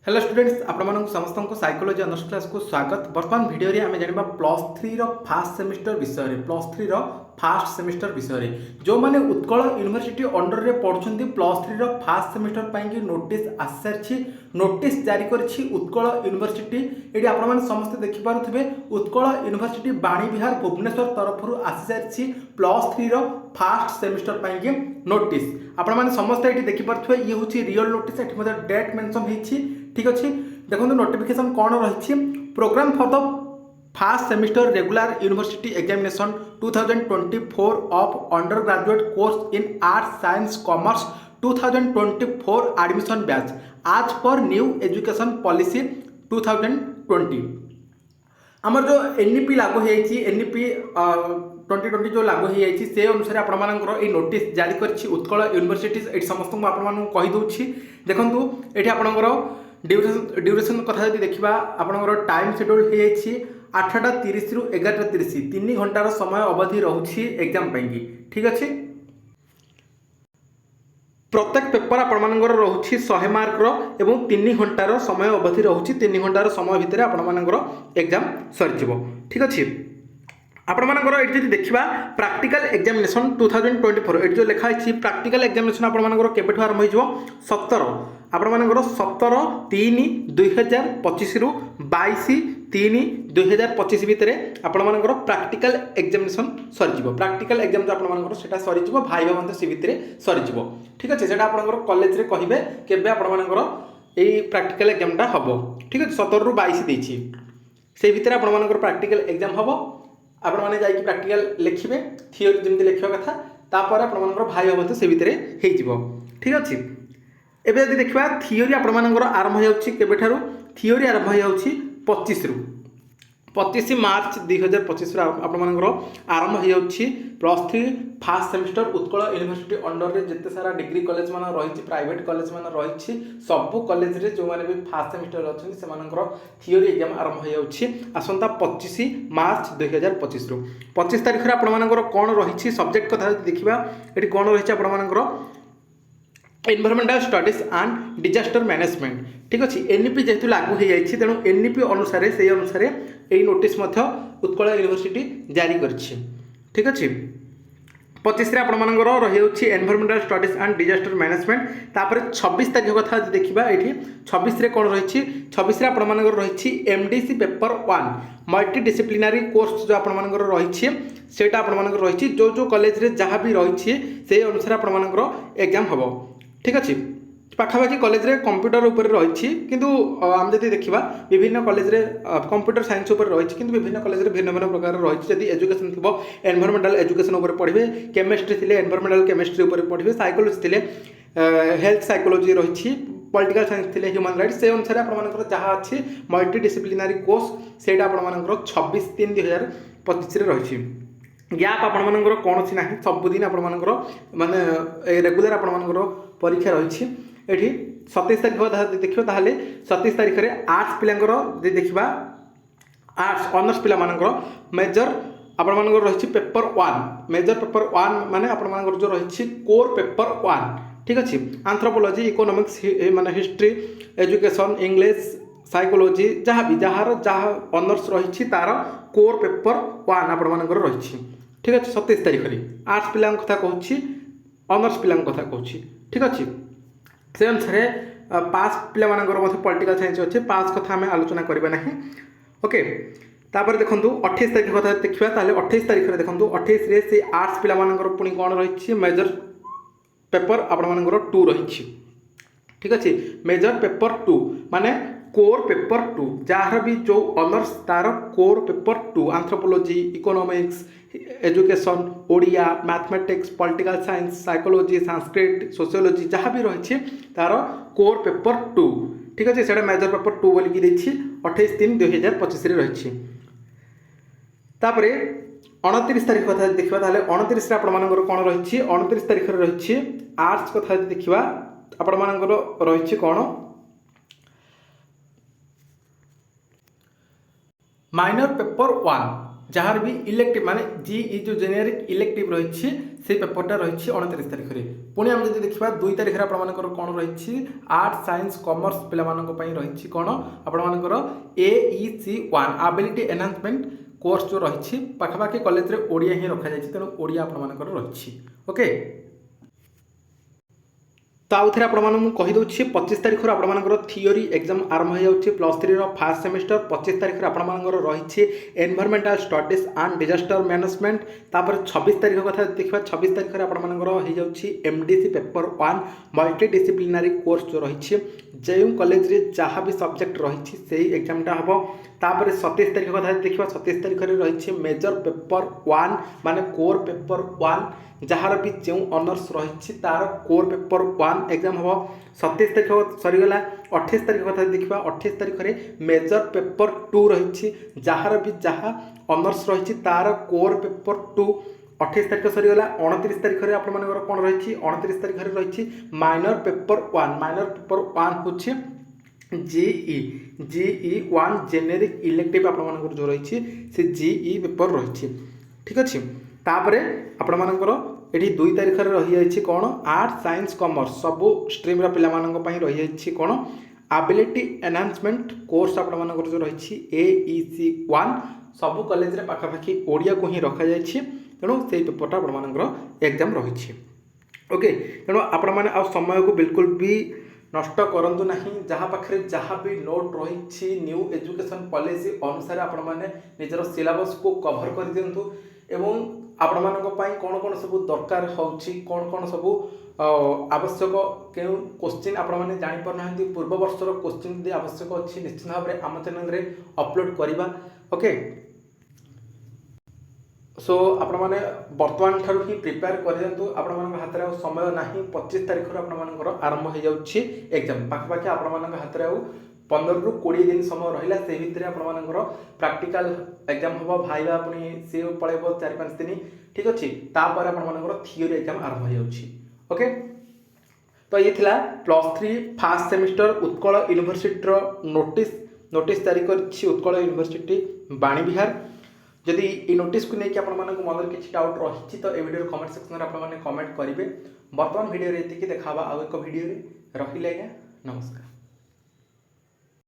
Hello students आपण समस्त को साइकोलॉजी ऑनर्स क्लास को स्वागत। वर्तमान वीडियो रे आमे जानिबा +3 रो फास्ट सेमिस्टर विषय रे +3 रो फास्ट सेमिस्टर विषय रे जो माने उत्कल यूनिवर्सिटी अंडर रे पढुछंती +3 रो फास्ट सेमिस्टर पई कि नोटिस आसरछि। नोटिस जारी करछि उत्कल यूनिवर्सिटी। एडी आपण माने समस्त देखि पारुथिबे उत्कल यूनिवर्सिटी बाणी विहार भुवनेश्वर तरफरु आसी जाछि +3 रो फास्ट सेमिस्टर पई कि नोटिस। आपण माने समस्त एटी देखि पारुथिबे ये होछि रियल नोटिस। एठी मते डेट मेंशन हेछि। ठीक अच्छे देखो नोटिफिकेशन कौन रही program for the first semester regular university examination 2024 of under graduate course in arts science commerce 2024 admission batch आज पर न्यू एजुकेशन पॉलिसी 2020। आमर जो एनईपी लागू होती एनईपी 2020 जो लागू होती से अनुसार आपर ये नोटिस जारी कर उत्कल यूनिवर्सिटी ये समस्त आपदे देखूँ ये आपंकर ड्यूरेशन कथा जब देखा आपंकर टाइम शेड्यूल हो 8:30 रु 11:30 3 घंटार समय अवधि रोचे एग्जाम पाई। ठीक अच्छे प्रत्येक पेपर आपर रोचे 100 मार्क एवं 3 घंटार समय अवधि रोचे 3 घंटार समय भितर आपर एग्जाम सरीज। ठीक अच्छे आपंकर ये देखा प्रैक्टिकल एग्जामिनेशन 2024 ये जो लिखाई प्रैक्टिकल एग्जामिनेशन आपर केबेठू आरंभ हो 17 आपर 17/3/2025 रु 22/3/2025 भितर आपर प्रैक्टिकल एग्जामिनेशन सरीज। प्रैक्टिकल एग्जाम जो आपर सेटा सरीज भाई भाई सी भितर सरीज। ठीक अच्छे से कॉलेज रे कहे केबे आपर यही प्रैक्टिकल एग्जामटा हम। ठीक अच्छे 17 रु 22 देछि से भितर आपर प्रैक्टिकल एग्जाम हम। आपण मैंने जाकि प्रैक्टिकल लिखे थियोरी जमी लिखा कथा तापर आपर भाई हम से भितर हो। ठीक अच्छे एबे यदि देखा थियोरी आपर आरंभ हो थियोरी आरंभ हो 25 मार्च 2025 आपर आरंभ हो +3 fast semester Utkal university under रे जिते सारा डिग्री कॉलेज मान रही प्राइवेट कॉलेज मान रही सबू कॉलेज रे जो मैंने भी फास्ट सेमिस्टर अच्छे से थियोरी एग्जाम आरंभ हो आसंता 25 मार्च 2025 रु 25 तारीख आपर कौन रही सब्जेक्ट कथा देखा ये कौन रही आपर environmental studies and disaster management. ठीक अच्छे एनईपी जेहेतु लागू हो जाए तेणु एनईपी अनुसार से अनुसार यही नोटिस उत्कल यूनिवर्सिटी जारी कर। ठीक अच्छे 25 आपर रही environmental studies and disaster management. तापर 26 तारीख कथा देखा ये 26 कौन रही 26 आपर रही MDC paper 1 multi disciplinary course जो आपर रही सेटा आपर रही जो कॉलेज रे जहाँ भी रही से अनुसार आपर एग्जाम हम। ठीक अच्छे पाखापाखि कॉलेज रे कंप्यूटर उपर रही किंतु आम जब देखा विभिन्न कॉलेज रे कंप्यूटर साइंस उपर रही किंतु विभिन्न कॉलेज रे भिन्न भिन्न प्रकार रही जदि एजुकेशन थी एनवायरमेंटल एजुकेशन उपर पढ़े केमिस्ट्री थी एनवायरमेंटल केमिस्ट्री उपर पढ़े साइकोलॉजी थी हेल्थ साइकोलॉजी रही पॉलिटिकल साइंस थी ह्यूमन राइट्स से अनुसार आपर जहाँ अच्छी मल्टी डिसिप्लिनरी कोर्स से आपर 26/3/2025 रही। गैप आपर कौन ना सबुदिन आपर मानने रेगुलर आपर परीक्षा रही। ये 27 तारीख देखिए 27 तारीख में आर्ट्स पिलांकर देखा आर्ट्स ऑनर्स पिला मेजर आपर रही पेपर 1 मेजर पेपर 1 माने आपर जो रही कोर पेपर 1। ठीक अच्छे एंथ्रोपोलॉजी इकोनॉमिक्स माने हिस्ट्री एजुकेशन इंग्लिश साइकोलॉजी जहाँ भी जार जहाँ ऑनर्स रही तार कोर पेपर 1 आपर रही। ठीक अच्छे 27 तारीख में आर्ट्स पिला कथा कहूँ ऑनर्स पिला कथा कहूँ। ठीक अच्छे से अनुसार पास पिला पॉलिटिकल साइंस अच्छे पास कथा आम आलोचना करवा ना। ओके तापर देखो 28 तारीख कथा देखा 28 तारीख में देखो 28 रे से आर्ट्स पिला पुणी कौन रही मेजर पेपर आपर 2 रही। ठीक अच्छे मेजर पेपर 2 माने कोर पेपर 2 जार भी जो ऑनर्स तार core paper 2 anthropology economics education Odia mathematics political science psychology Sanskrit sociology जहाँ भी रही तार कोर पेपर 2। ठीक अच्छे से मेजर पेपर 2 बोलिकी 28/3/2025 रही। तापर 29 तारीख कथा देखा 29 आपर कौन रही 29 तारीख रही आर्ट्स कथा देखा आपर रही कौन माइनर पेपर 1 जार भी इलेक्टिव माने जीई जो जेनेरिक इलेक्टिव रही से पेपरटा रही 29 तारिख में पुणी आम जब देखा 2 तारिख आपर कौन रही आर्ट साइंस कॉमर्स पे रही कौन आपर AEC1 एबिलिटी एनहांसमेंट कोर्स जो रही पाखापाखि कॉलेज रे ओडिया ही रखा जाए तेणु ओडिया आपर रही ओके। तो आउ थे आपदे 25 तारिख आपर थियोरी एग्जाम आरंभ हो जाए +3 फास्ट सेमिस्टर 25 तारिख आपर रही environmental studies and disaster management तापर 26 तारिख कथा देखा 26 तारिख आपर हो MDC पेपर 1 मल्टी डिसिप्लिनारी कोर्स जो रही जो कॉलेज रे जहाँ भी सब्जेक्ट रही से एग्जामटा हम तापर 27 तारिख कथा देखा 27 तारिख रही मेजर पेपर 1 माने कोर पेपर 1 जार भी जो ऑनर्स रही तार कोर पेपर 1 एग्जाम हम 27 तारिख सरीगला 28 तारिख कथा देखा 28 तारिख में मेजर पेपर 2 रही जार भी जहाँ ऑनर्स रही तार कोर पेपर 2 28 तारिख सरीगला 29 तारिख में आप कौन रही 29 तारिख रही माइनर पेपर 1 हूँ जीई 1 जेनेरिक इलेक्टिव आप जो रही से जीई पेपर रही ठीक अच्छे। तापरे आपणकर ये 2 तारिख रही जाइए कौन आर्ट साइंस कॉमर्स सबू स्ट्रीम पे रही कौन एबिलिटी एनहांसमेंट कोर्स आपणकर जो रही AEC1 सबू कॉलेज रे पाखापाखि ओडिया को ही रखा जाइए तेणु से पेपरटा आपणकर एग्जाम रही ओके। तेणु आपण मैंने आ समय को बिल्कुल भी नष्ट करंतु नहीं जहाँ पाखे जहाँ भी नोट रही न्यू एजुकेशन पॉलिसी अनुसार आपण मैंने निजर सिलेबस को कवर कर दिंतु एवं आपण मानी कौन कौन सब दरकार कौन कौन सब आवश्यक क्यों क्वेश्चन आपण मैंने जापर ना पूर्व वर्षर क्वेश्चन यदि आवश्यक अच्छी निश्चित भाव में आम चैनल रे अपलोड करवा ओके। सो आपण मैंने बर्तमान ठार ही प्रिपेयर कर दिंतु आपण हाथ में समय ना 25 तारिख आपर आरंभ हो जाऊँगी एग्जाम पाखापाखि आपण हाथ में 15 ରୁ 20 दिन समय रहा से भितर आपर प्रैक्टिकल एग्जाम हम भाइबा पुणी सी पलैब 4-5 दिन ठीक अच्छे तापर आपर थियोरी एग्जाम आरंभ हो जाऊँगी ओके। तो ये थिला +3 fast semester Utkal university notice तारिख अच्छी उत्कल यूनिवर्सिटी बाणीविहार जदि ये नोटिस को लेकिन आपको मन किसी डाउट रही तो ये वीडियो कमेंट सेक्शन में आपने कमेंट करेंगे। बर्तमान वीडियो ये देखा आउ एक वीडियो रही आज्ञा नमस्कार।